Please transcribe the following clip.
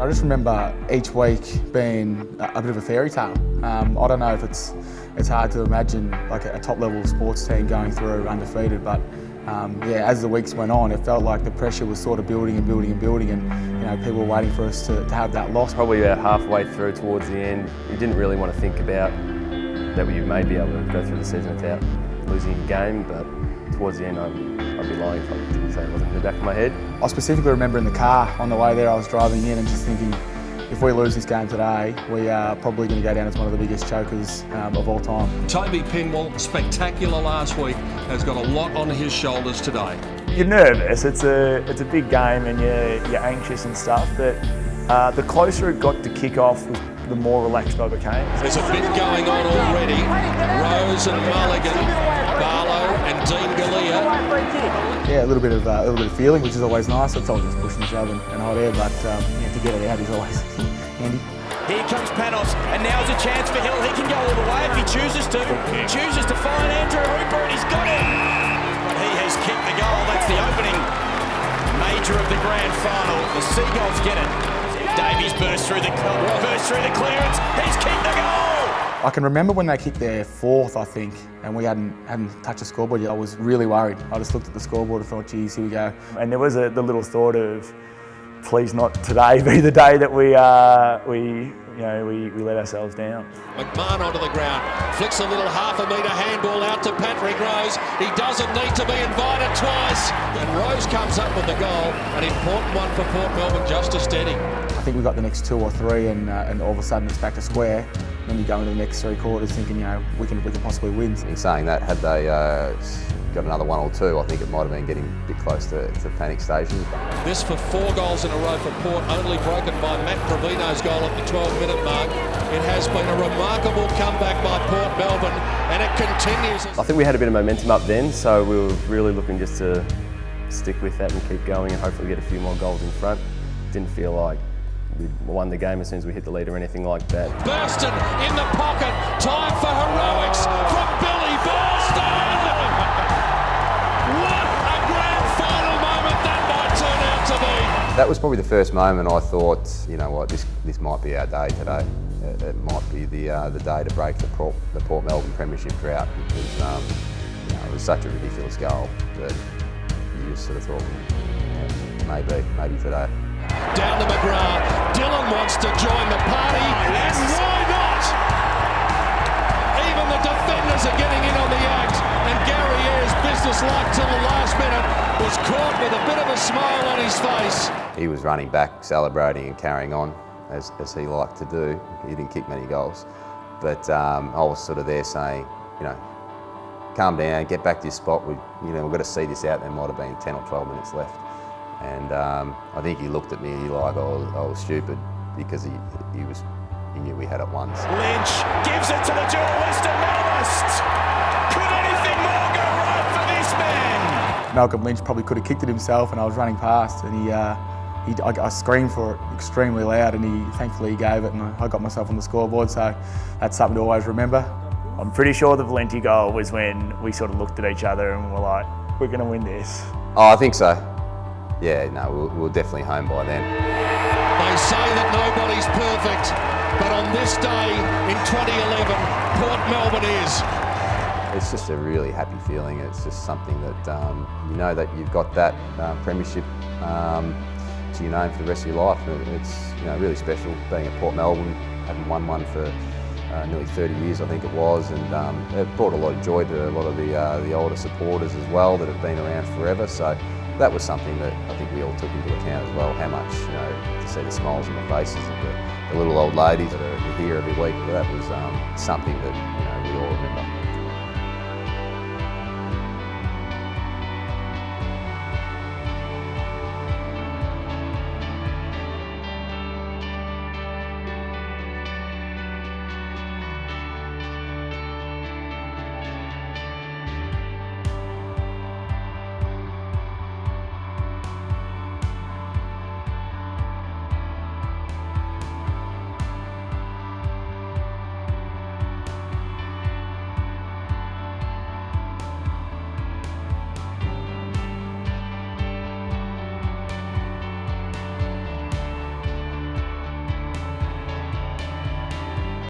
I just remember each week being a bit of a fairy tale. I don't know if it's hard to imagine like a top level sports team going through undefeated, but yeah, as the weeks went on, it felt like the pressure was sort of building and building and building, and people were waiting for us to have that loss. Probably about halfway through towards the end, you didn't really want to think about that you may be able to go through the season without losing a game, but towards the end I'd be lying if I didn't say it wasn't in the back of my head. I specifically remember in the car on the way there, I was driving in and just thinking, if we lose this game today, we are probably going to go down as one of the biggest chokers of all time. Toby Pinwell, spectacular last week, has got a lot on his shoulders today. You're nervous, it's a big game and you're anxious and stuff, but the closer it got to kick off, the more relaxed I became. There's a bit going on already. Rose and Mulligan, Barlow and Dean Galea. Yeah, a little bit of feeling, which is always nice. It's all just push and shove and hot air, but to get it out is always handy. Here comes Panos, and now's a chance for Hill. He can go all the way if he chooses to. He chooses to find Andrew Hooper, and he's got it. But he has kicked the goal. That's the opening major of the grand final. The Seagulls get it. Davies burst through the clearance. He's kicked the goal. I can remember when they kicked their fourth, I think, and we hadn't touched the scoreboard yet. I was really worried. I just looked at the scoreboard and thought, geez, here we go. And there was the little thought of, please not today be the day that we let ourselves down. McMahon onto the ground, flicks a little half-a-metre handball out to Patrick Rose. He doesn't need to be invited twice. And Rose comes up with the goal, an important one for Port Melbourne, just a steady. I think we got the next two or three, and all of a sudden it's back to square. Then you go into the next three quarters thinking, we can possibly win. In saying that, had they got another one or two, I think it might have been getting a bit close to panic station. This for 4 goals in a row for Port, only broken by Matt Provino's goal at the 12-minute mark. It has been a remarkable comeback by Port Melbourne, and it continues. I think we had a bit of momentum up then, so we were really looking just to stick with that and keep going and hopefully get a few more goals in front. Didn't feel like we won the game as soon as we hit the lead or anything like that. Burston in the pocket, time for heroics from Billy Burston! What a grand final moment that might turn out to be! That was probably the first moment I thought, you know what, this might be our day today. It might be the day to break the Port Melbourne premiership drought, because it was such a ridiculous goal that you just sort of thought, maybe today. Down to McGrath. Dylan wants to join the party, and why not? Even the defenders are getting in on the act, and Gary Ayres, businesslike till the last minute, was caught with a bit of a smile on his face. He was running back, celebrating and carrying on, as he liked to do. He didn't kick many goals, but I was sort of there saying, calm down, get back to your spot. We've got to see this out. There might have been 10 or 12 minutes left. And I think he looked at me like I was stupid, because he knew we had it once. Lynch gives it to the duelist and analyst. Could anything more go right for this man? Malcolm Lynch probably could have kicked it himself, and I was running past, and I screamed for it extremely loud, and thankfully he gave it, and I got myself on the scoreboard. So that's something to always remember. I'm pretty sure the Valenti goal was when we sort of looked at each other and were like, we're going to win this. Oh, I think so. Yeah, no, we were definitely home by then. They say that nobody's perfect, but on this day in 2011, Port Melbourne is. It's just a really happy feeling. It's just something that you know that you've got that premiership to your name for the rest of your life. It's really special being at Port Melbourne, having won one for nearly 30 years, I think it was, and it brought a lot of joy to a lot of the older supporters as well that have been around forever. So that was something that I think we all took into account as well, how much, to see the smiles on the faces of the little old ladies that are here every week. That was something that we all remember.